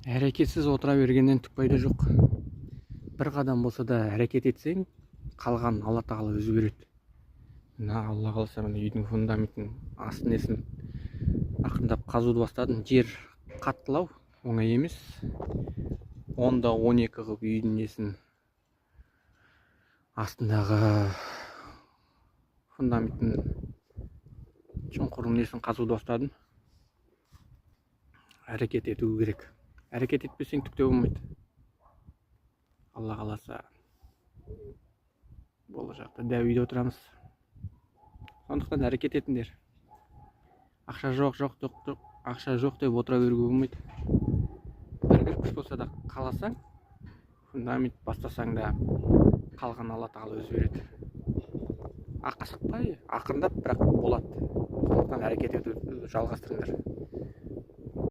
Әрекетсіз отыра бергеннен түк пайда жоқ. Бір қадам болса да әрекет етсең, қалған Алла тағала өзі береді. Алла қаласа міне үйдің фундаментін астын ақырындап қазуды бастадым. Жер қаттылау, оңай емес. 10-да 12 қылып үйдің несін астындағы фундаментін чұңқырдың несін қазуды бастадым. Әрекет ету керек. Әрекет етпесең түк те болмайды. Алла қаласа болашақта дәу үйде отырамыз. Сондықтан әрекет етіңдер. Ақша жоқ деп отыра беруге болмайды. Бір күш болса да қаласаң, фундамент бастасаң да қалған Алла тағала өзі береді. Ақырындап бірақ болады. Сондықтан әрекет етуді жалғастырыңдар.